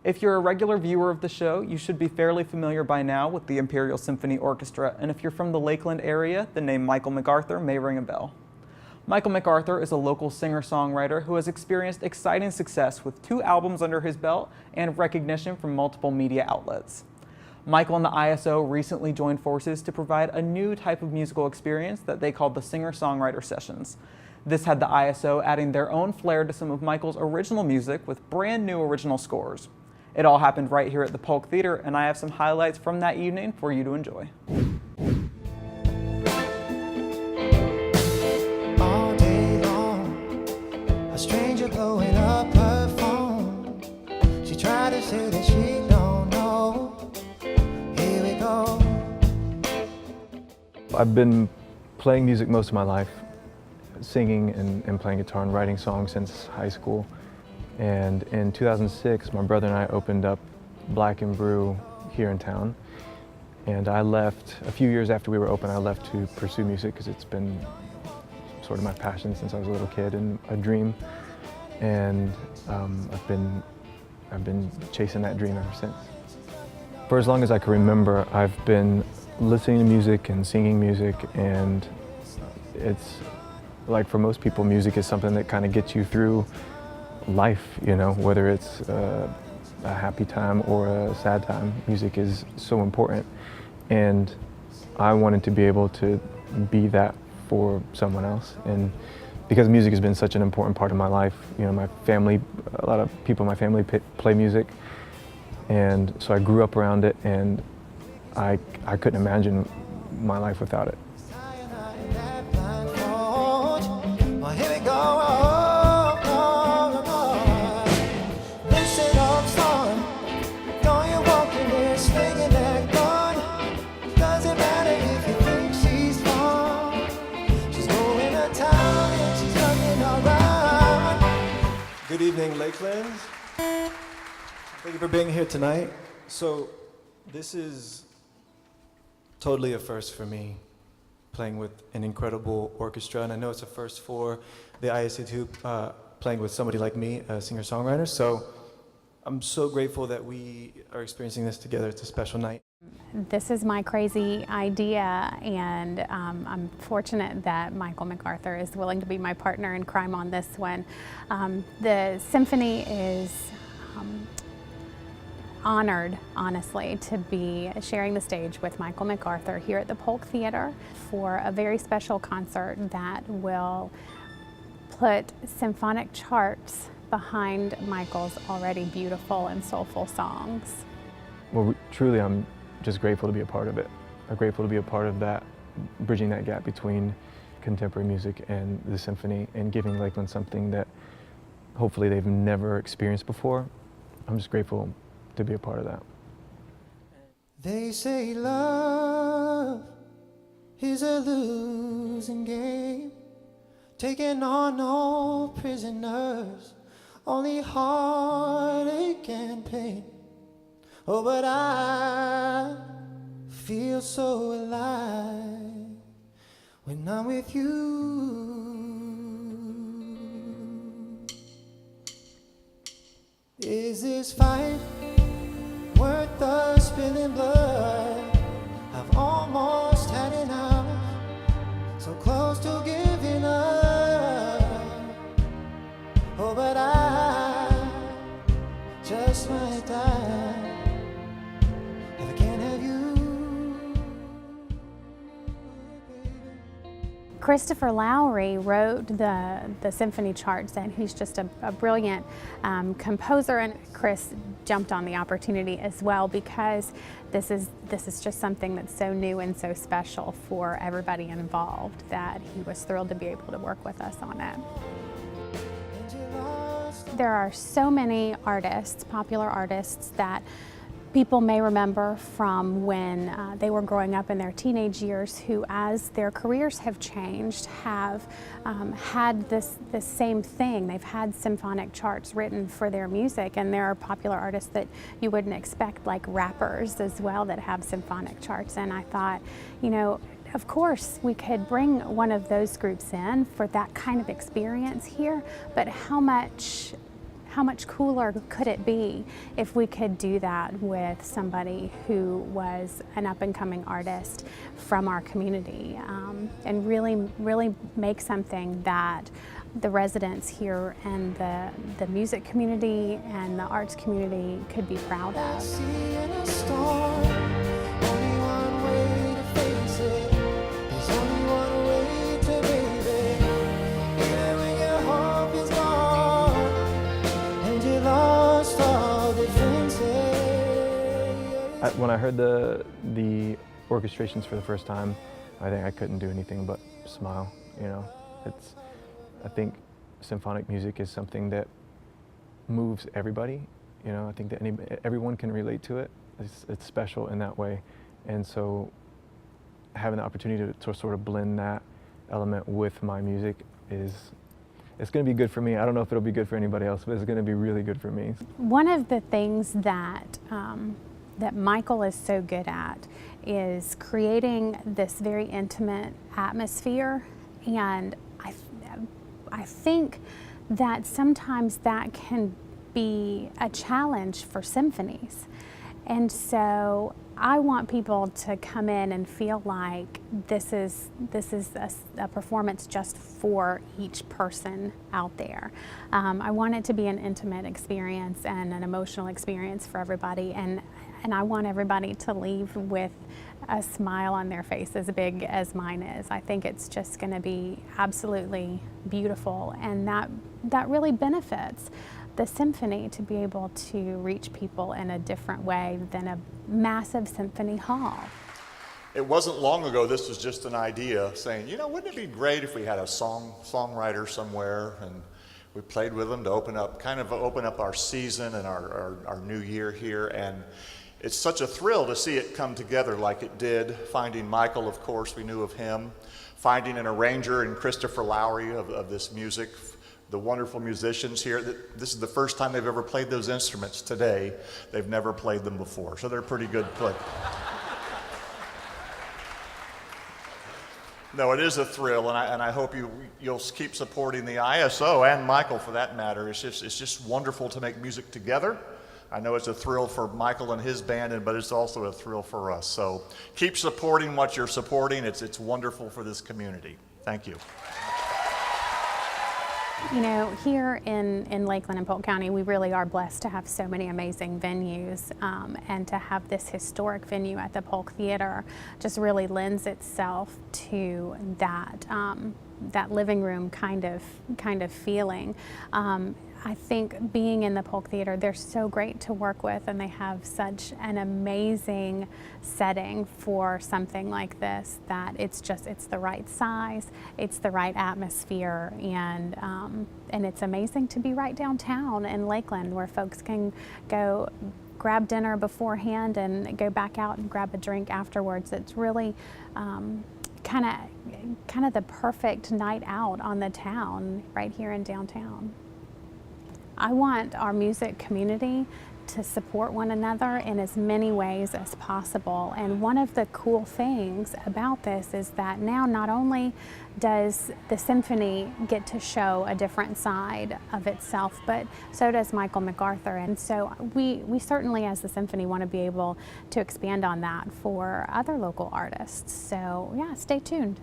If you're a regular viewer of the show, you should be fairly familiar by now with the Imperial Symphony Orchestra, and if you're from the Lakeland area, the name Michael McArthur may ring a bell. Michael McArthur is a local singer-songwriter who has experienced exciting success with 2 albums under his belt and recognition from multiple media outlets. Michael and the I.S.O. recently joined forces to provide a new type of musical experience that they called the Singer-Songwriter Sessions. This had the I.S.O. adding their own flair to some of Michael's original music with brand new original scores. It all happened right here at the Polk Theatre, and I have some highlights from that evening for you to enjoy. All day long, a stranger blowing up her phone. She tried to say that she don't know. Here we go. I've been playing music most of my life, singing and playing guitar and writing songs since high school. And in 2006, my brother and I opened up Black and Brew here in town. And I left, a few years after we were open, I left to pursue music because it's been sort of my passion since I was a little kid and a dream. And I've been chasing that dream ever since. For as long as I can remember, I've been listening to music and singing music, and it's like for most people, music is something that kind of gets you through life, you know, whether it's a happy time or a sad time. Music is so important, and I wanted to be able to be that for someone else. And because music has been such an important part of my life, you know, my family, a lot of people in my family play music, and so I grew up around it, and I couldn't imagine my life without it. Good evening, Lakeland. Thank you for being here tonight. So this is totally a first for me, playing with an incredible orchestra, and I know it's a first for the I.S.O. playing with somebody like me, a singer-songwriter. So I'm so grateful that we are experiencing this together. It's a special night. This is my crazy idea, and I'm fortunate that Michael McArthur is willing to be my partner in crime on this one. The symphony is honored, honestly, to be sharing the stage with Michael McArthur here at the Polk Theatre for a very special concert that will put symphonic charts behind Michael's already beautiful and soulful songs. Well, truly, I'm just grateful to be a part of it. I'm grateful to be a part of that, bridging that gap between contemporary music and the symphony, and giving Lakeland something that hopefully they've never experienced before. I'm just grateful to be a part of that. They say love is a losing game, taking on no prisoners, only heartache and pain. Oh, but I feel so alive when I'm with you. Is this fight worth the spilling blood? I've almost had enough, so close to giving up. Oh, but I just might die if I can't have you, baby. Christopher Lowry wrote the symphony charts, and he's just a brilliant composer, and Chris jumped on the opportunity as well because this is just something that's so new and so special for everybody involved that he was thrilled to be able to work with us on it. There are so many artists, popular artists, that people may remember from when they were growing up in their teenage years who, as their careers have changed, have had this same thing. They've had symphonic charts written for their music, and there are popular artists that you wouldn't expect, like rappers as well, that have symphonic charts. And I thought, you know, of course we could bring one of those groups in for that kind of experience here, but how much how much cooler could it be if we could do that with somebody who was an up-and-coming artist from our community, and really make something that the residents here and the music community and the arts community could be proud of. When I heard the orchestrations for the first time, I think I couldn't do anything but smile. You know, I think symphonic music is something that moves everybody. You know, I think that everyone can relate to it. It's special in that way, and so having the opportunity to sort of blend that element with my music it's going to be good for me. I don't know if it'll be good for anybody else, but it's going to be really good for me. One of the things that that Michael is so good at is creating this very intimate atmosphere, and I think that sometimes that can be a challenge for symphonies. And so I want people to come in and feel like this is a performance just for each person out there. I want it to be an intimate experience and an emotional experience for everybody, and I want everybody to leave with a smile on their face as big as mine is. I think it's just going to be absolutely beautiful, and that really benefits the symphony to be able to reach people in a different way than a massive symphony hall. It wasn't long ago this was just an idea, saying, you know, wouldn't it be great if we had a songwriter somewhere and we played with them to open up our season and our new year here. And it's such a thrill to see it come together like it did. Finding Michael, of course, we knew of him. Finding an arranger in Christopher Lowry of this music. The wonderful musicians here. This is the first time they've ever played those instruments today. They've never played them before, so they're pretty good players. No, it is a thrill, and I hope you'll keep supporting the I.S.O. and Michael for that matter. It's just wonderful to make music together. I know it's a thrill for Michael and his band, but it's also a thrill for us. So keep supporting what you're supporting. It's wonderful for this community. Thank you. You know, here in Lakeland and Polk County, we really are blessed to have so many amazing venues, and to have this historic venue at the Polk Theatre just really lends itself to that that living room kind of feeling. I think being in the Polk Theatre, they're so great to work with, and they have such an amazing setting for something like this that it's the right size, it's the right atmosphere, and it's amazing to be right downtown in Lakeland where folks can go grab dinner beforehand and go back out and grab a drink afterwards. It's really kind of the perfect night out on the town right here in downtown. I want our music community to support one another in as many ways as possible. And one of the cool things about this is that now not only does the symphony get to show a different side of itself, but so does Michael McArthur. And so we certainly as the symphony want to be able to expand on that for other local artists. So yeah, stay tuned.